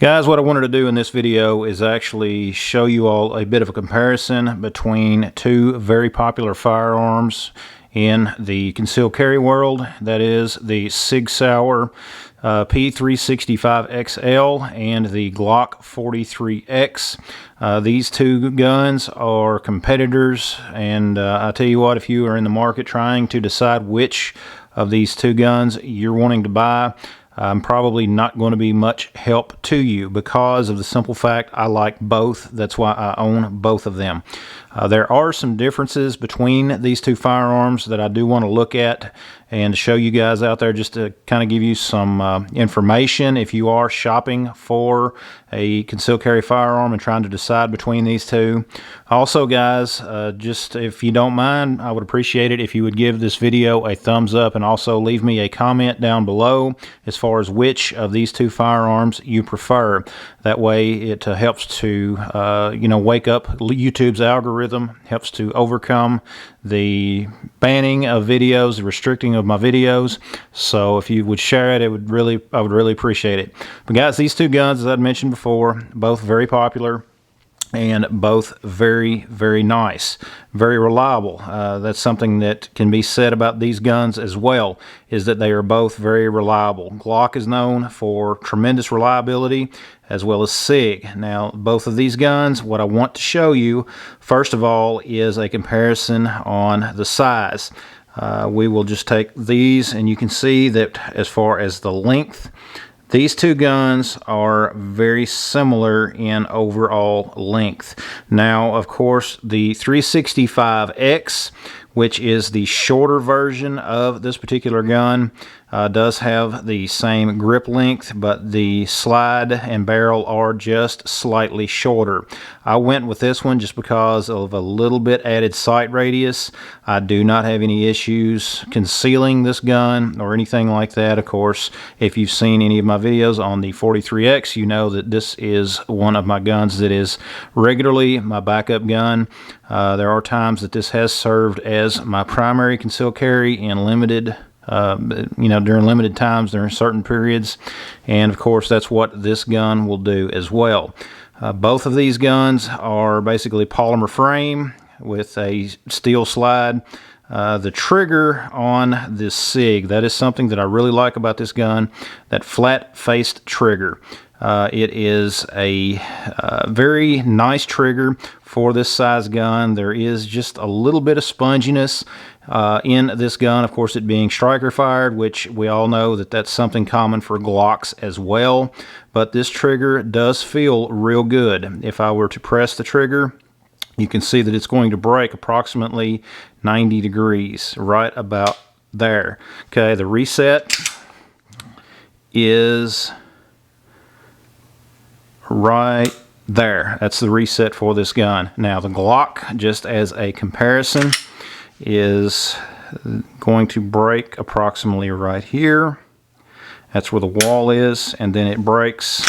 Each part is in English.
Guys, what I wanted to do in this video is actually show you all a bit of a comparison between two very popular firearms in the concealed carry world. That is the Sig P365XL and the Glock 43X. These two guns are competitors, and I tell you what, if you are in the market trying to decide which of these two guns you're wanting to buy, I'm probably not going to be much help to you because of the simple fact I like both. That's why I own both of them. There are some differences between these two firearms that I do want to look at and show you guys out there, just to kind of give you some information if you are shopping for a concealed carry firearm and trying to decide between these two. Also, guys, just if you don't mind, I would appreciate it if you would give this video a thumbs up and also leave me a comment down below as far as which of these two firearms you prefer. That way it helps to wake up YouTube's algorithm, helps to overcome the banning of videos, the restricting of my videos. So if you would share it, I would really appreciate it. But guys, these two guns, as I'd mentioned before, both very popular and both very, very nice, very reliable. That's something that can be said about these guns as well, is that they are both very reliable. Glock is known for tremendous reliability, as well as Sig. Now, both of these guns, what I want to show you, first of all, is a comparison on the size. We will just take these, and you can see that as far as the length, these two guns are very similar in overall length. Now, of course, the 365X, which is the shorter version of this particular gun, does have the same grip length, but the slide and barrel are just slightly shorter. I went with this one just because of a little bit added sight radius. I do not have any issues concealing this gun or anything like that. Of course, if you've seen any of my videos on the 43X, you know that this is one of my guns that is regularly my backup gun. There are times that this has served as my primary concealed carry in limited during limited times, during certain periods, and of course that's what this gun will do as well. Both of these guns are basically polymer frame with a steel slide. The trigger on this Sig, that is something that I really like about this gun, that flat-faced trigger. It is a very nice trigger for this size gun. There is just a little bit of sponginess in this gun, of course it being striker fired, which we all know that that's something common for Glocks as well. But this trigger does feel real good. If I were to press the trigger, you can see that it's going to break approximately 90 degrees, right about there. Okay, the reset is right there. That's the reset for this gun. Now the Glock, just as a comparison, is going to break approximately right here. That's where the wall is, and then it breaks.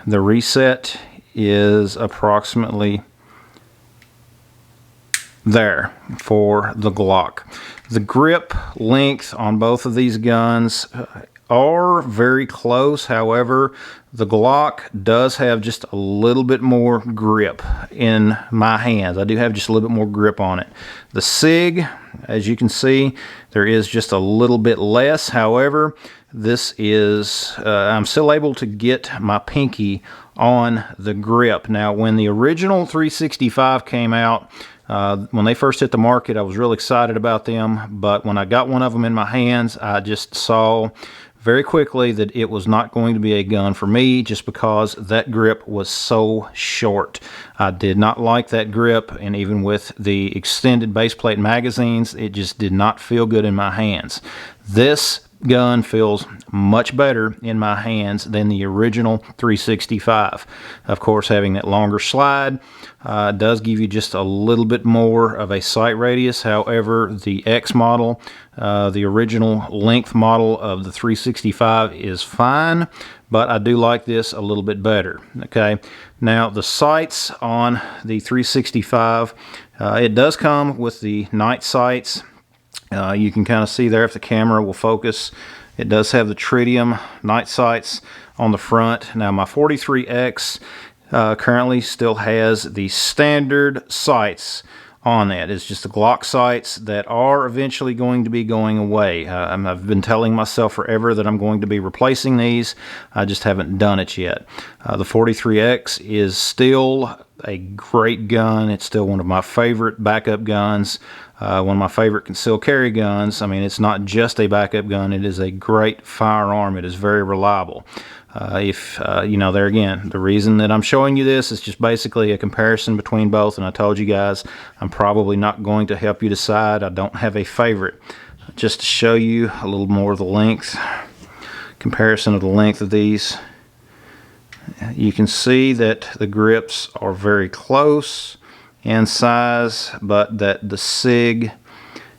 The reset is approximately there for the Glock. The grip length on both of these guns are very close. However, the Glock does have just a little bit more grip in my hands. I do have just a little bit more grip on it. The Sig, as you can see, there is just a little bit less. However, this is, I'm still able to get my pinky on the grip. Now, when the original 365 came out, when they first hit the market, I was real excited about them, but when I got one of them in my hands, I just saw very quickly that it was not going to be a gun for me, just because that grip was so short. I did not like that grip, and even with the extended base plate magazines, it just did not feel good in my hands. This gun feels much better in my hands than the original 365. Of course, having that longer slide does give you just a little bit more of a sight radius. However, the X model, the original length model of the 365, is fine, but I do like this a little bit better. Okay, now the sights on the 365, it does come with the night sights. You can kind of see there, if the camera will focus, It does have the tritium night sights on the front. Now my 43X currently still has the standard sights on that. It's just the Glock sights that are eventually going to be going away. I've been telling myself forever that I'm going to be replacing these. I just haven't done it yet. The 43X is still a great gun. It's still one of my favorite backup guns. One of my favorite concealed carry guns. I mean, it's not just a backup gun. It is a great firearm. It is very reliable. You know, there again, the reason that I'm showing you this is just basically a comparison between both, and I told you guys I'm probably not going to help you decide. I don't have a favorite. Just to show you a little more of the length, comparison of the length of these, you can see that the grips are very close in size, but that the Sig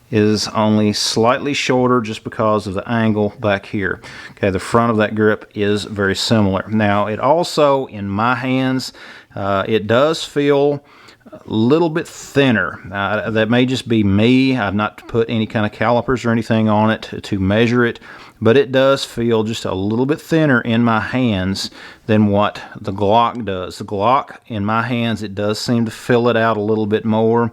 is only slightly shorter just because of the angle back here. Okay, the front of that grip is very similar. Now, it also, in my hands, it does feel a little bit thinner. That may just be me. I've not put any kind of calipers or anything on it to measure it, but it does feel just a little bit thinner in my hands than what the Glock does. The Glock, in my hands, it does seem to fill it out a little bit more.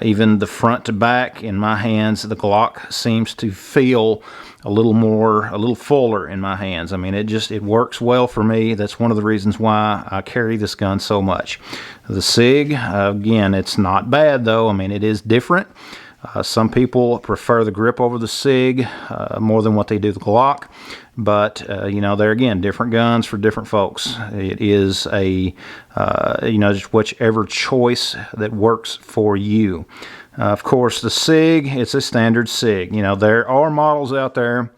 Even the front to back in my hands, the Glock seems to feel a little fuller in my hands. I mean, it works well for me. That's one of the reasons why I carry this gun so much. The Sig, again, it's not bad though. I mean, it is different. Some people prefer the grip over the Sig more than what they do the Glock, but you know, they're again different guns for different folks. It is a you know, just whichever choice that works for you. Of course, the Sig, it's a standard Sig. You know, there are models out there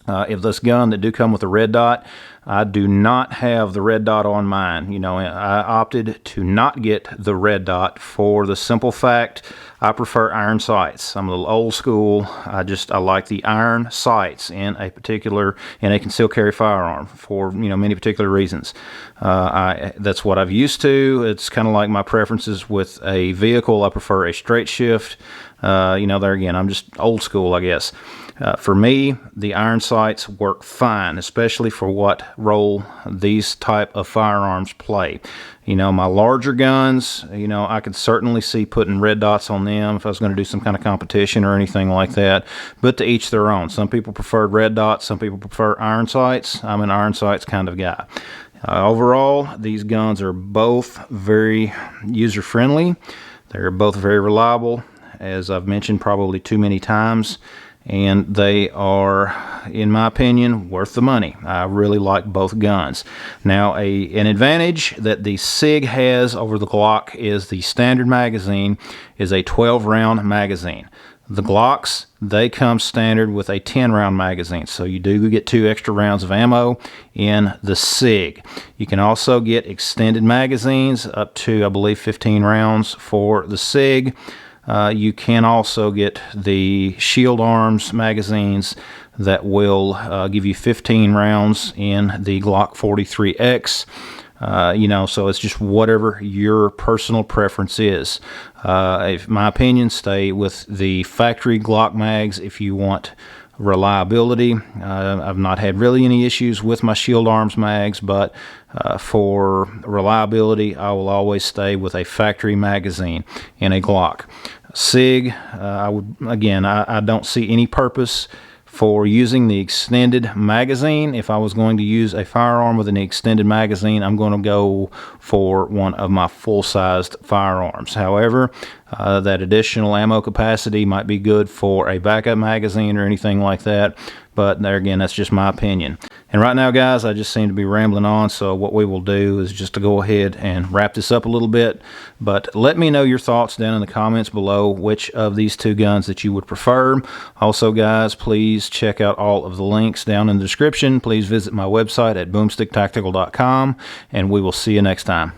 of this gun that do come with a red dot. I do not have the red dot on mine. You know, I opted to not get the red dot for the simple fact I prefer iron sights. I'm a little old school. I like the iron sights in a concealed carry firearm for, you know, many particular reasons. That's what I've used to. It's kind of like my preferences with a vehicle. I prefer a straight shift. You know, there again, I'm just old school, I guess. For me, the iron sights work fine, especially for what role these type of firearms play. You know, my larger guns, you know, I could certainly see putting red dots on them if I was going to do some kind of competition or anything like that, but to each their own. Some people prefer red dots, some people prefer iron sights. I'm an iron sights kind of guy. Overall, these guns are both very user-friendly. They're both very reliable, as I've mentioned probably too many times, and they are, in my opinion, worth the money. I really like both guns. Now, an advantage that the Sig has over the Glock is the standard magazine is a 12-round magazine. The Glocks, they come standard with a 10-round magazine, so you do get 2 extra rounds of ammo in the Sig. You can also get extended magazines up to, I believe, 15 rounds for the Sig. You can also get the Shield Arms magazines that will give you 15 rounds in the Glock 43X. You know, so it's just whatever your personal preference is. In my opinion, stay with the factory Glock mags if you want reliability. I've not had really any issues with my Shield Arms mags, but for reliability, I will always stay with a factory magazine in a Glock. Sig, I don't see any purpose for using the extended magazine. If I was going to use a firearm with an extended magazine, I'm going to go for one of my full-sized firearms. However, that additional ammo capacity might be good for a backup magazine or anything like that, but there again, that's just my opinion. And right now, guys, I just seem to be rambling on, so what we will do is just to go ahead and wrap this up a little bit. But let me know your thoughts down in the comments below, which of these two guns that you would prefer. Also, guys, please check out all of the links down in the description. Please visit my website at boomsticktactical.com, and we will see you next time.